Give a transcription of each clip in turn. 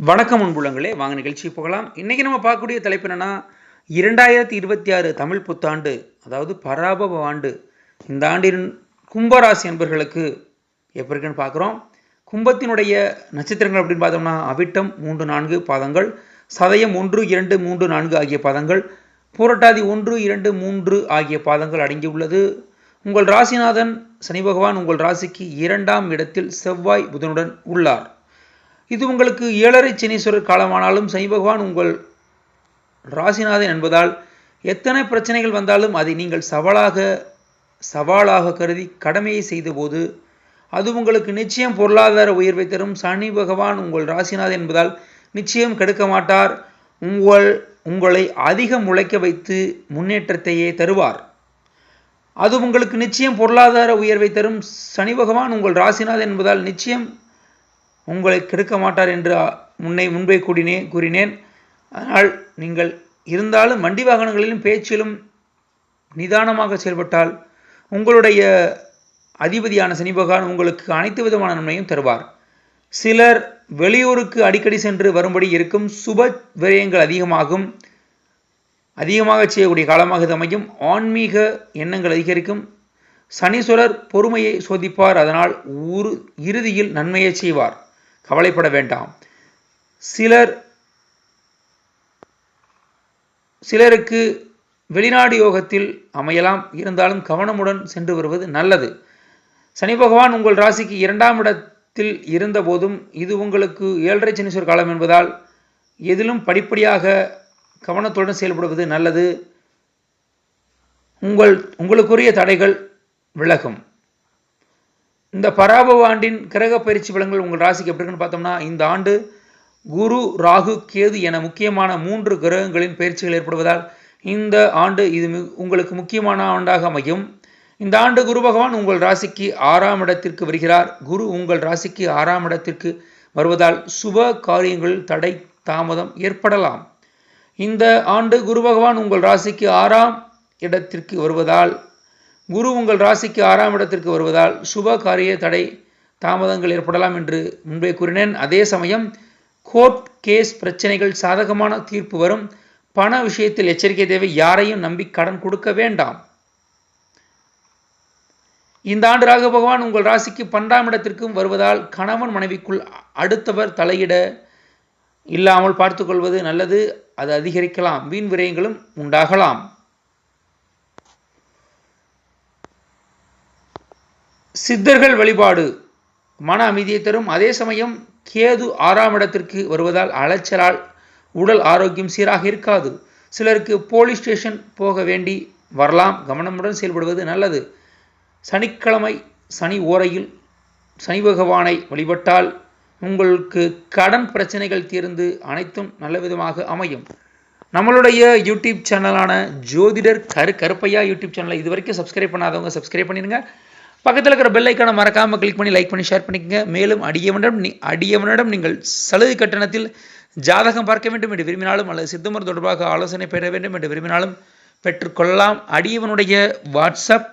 வணக்கம் அன்புள்ளங்களே, வாங்க நிகழ்ச்சி போகலாம். இன்றைக்கி நம்ம பார்க்கக்கூடிய தலைப்பு என்னென்னா 2026 தமிழ் புத்தாண்டு, அதாவது பராபவ ஆண்டு. இந்த ஆண்டின் கும்பராசி என்பர்களுக்கு எப்படி இருக்குன்னு பார்க்குறோம். கும்பத்தினுடைய நட்சத்திரங்கள் அப்படின்னு பார்த்தோம்னா அவிட்டம் 3-4 பாதங்கள், சதயம் 1-2-3-4 ஆகிய பாதங்கள், பூரட்டாதி 1-2-3 ஆகிய பாதங்கள் அடங்கியுள்ளது. உங்கள் ராசிநாதன் சனி பகவான் உங்கள் ராசிக்கு 2ஆம் இடத்தில் செவ்வாய் புதனுடன் உள்ளார். இது உங்களுக்கு 7.5 சனீஸ்வரர் காலமானாலும் சனி பகவான் உங்கள் ராசிநாதன் என்பதால் எத்தனை பிரச்சனைகள் வந்தாலும் அதை நீங்கள் சவாலாக கருதி கடமையை செய்தபோது அது உங்களுக்கு நிச்சயம் பொருளாதார உயர்வை தரும். சனி பகவான் உங்கள் ராசிநாதன் என்பதால் நிச்சயம் கெடுக்க மாட்டார். உங்களை அதிகம் உழைக்க வைத்து முன்னேற்றத்தையே தருவார். அது உங்களுக்கு நிச்சயம் பொருளாதார உயர்வை தரும். சனி பகவான் உங்கள் ராசிநாதன் என்பதால் நிச்சயம் உங்களை கெடுக்க மாட்டார் என்று முன்பே கூறினேன். அதனால் நீங்கள் இருந்தாலும் வண்டி வாகனங்களிலும் பேச்சிலும் நிதானமாக செயல்பட்டால் உங்களுடைய அதிபதியான சனி பகவான் உங்களுக்கு அனைத்து விதமான நன்மையும் தருவார். சிலர் வெளியூருக்கு அடிக்கடி சென்று வரும்படி இருக்கும். சுப விரயங்கள் அதிகமாக செய்யக்கூடிய காலமாக இது அமையும். ஆன்மீக எண்ணங்கள் அதிகரிக்கும். சனீஸ்வரர் பொறுமையை சோதிப்பார். அதனால் இறுதியில் நன்மையை செய்வார். கவலைப்பட வேண்டாம். சிலருக்கு வெளிநாடு யோகத்தில் அமையலாம். இருந்தாலும் கவனமுடன் சென்று வருவது நல்லது. சனி பகவான் உங்கள் ராசிக்கு 2ஆம் இடத்தில் இருந்த போதும் இது உங்களுக்கு 7.5 சனீஸ்வரர் காலம் என்பதால் எதிலும் படிப்படியாக கவனத்துடன் செயல்படுவது நல்லது. உங்களுக்குரிய தடைகள் விலகும். இந்த பராபவ ஆண்டின் கிரக பயிற்சி பலன்கள் உங்கள் ராசிக்கு எப்படி இருக்குன்னு பார்த்தோம்னா, இந்த ஆண்டு குரு, ராகு, கேது என முக்கியமான 3 கிரகங்களின் பயிற்சிகள் ஏற்படுவதால் இந்த ஆண்டு இது உங்களுக்கு முக்கியமான ஆண்டாக அமையும். இந்த ஆண்டு குரு பகவான் உங்கள் ராசிக்கு 6ஆம் இடத்திற்கு வருகிறார். குரு உங்கள் ராசிக்கு 6ஆம் இடத்திற்கு வருவதால் சுப காரியங்களில் தடை தாமதம் ஏற்படலாம். இந்த ஆண்டு குரு பகவான் உங்கள் ராசிக்கு 6ஆம் இடத்திற்கு வருவதால் சுப காரிய தடை தாமதங்கள் ஏற்படலாம் என்று முன்பே கூறினேன். அதே சமயம் கோர்ட் கேஸ் பிரச்சனைகள் சாதகமான தீர்ப்பு வரும். பண விஷயத்தில் எச்சரிக்கை தேவை. யாரையும் நம்பி கடன் கொடுக்க வேண்டாம். இந்த ஆண்டு ராகு பகவான் உங்கள் ராசிக்கு 12ஆம் இடத்திற்கும் வருவதால் கணவன் மனைவிக்குள் அடுத்தவர் தலையிட இல்லாமல் பார்த்துக்கொள்வது நல்லது. அது அதிகரிக்கலாம். வீண் விரயங்களும் உண்டாகலாம். சித்தர்கள் வழிபாடு மன அமைதியை தரும். அதே சமயம் கேது 6ஆம் இடத்திற்கு வருவதால் அலைச்சலால் உடல் ஆரோக்கியம் சீராக இருக்காது. சிலருக்கு போலீஸ் ஸ்டேஷன் போக வேண்டி வரலாம். கவனமுடன் செயல்படுவது நல்லது. சனிக்கிழமை சனி ஓரையில் சனி பகவானை வழிபட்டால் உங்களுக்கு கடன் பிரச்சனைகள் தீர்ந்து அனைத்தும் நல்ல விதமாக அமையும். நம்மளுடைய யூடியூப் சேனலான ஜோதிடர் கருப்பையா யூடியூப் சேனலை இதுவரைக்கும் சப்ஸ்கிரைப் பண்ணாதவங்க சப்ஸ்கிரைப் பண்ணிடுங்க. பக்கத்தில் இருக்கிற பெல் ஐக்கானை மறக்காமல் கிளிக் பண்ணி லைக் பண்ணி ஷேர் பண்ணிக்கங்க. மேலும் அடியவனிடம் நீங்கள் சலுகை கட்டணத்தில் ஜாதகம் பார்க்க வேண்டும் என்று விரும்பினாலும் அல்லது சித்தமர் தொடர்பாக ஆலோசனை பெற வேண்டும் என்று விரும்பினாலும் பெற்றுக்கொள்ளலாம். அடியவனுடைய வாட்ஸ்அப்,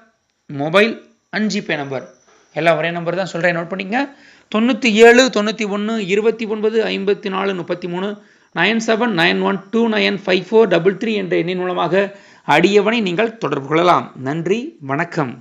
மொபைல், 5P நம்பர் எல்லாம் ஒரே நம்பர் தான் சொல்கிறேன், நோட் பண்ணிக்கங்க. 97 91 29 54 33 9791295433 என்ற எண்ணின் மூலமாக அடியவனை நீங்கள் தொடர்பு கொள்ளலாம். நன்றி, வணக்கம்.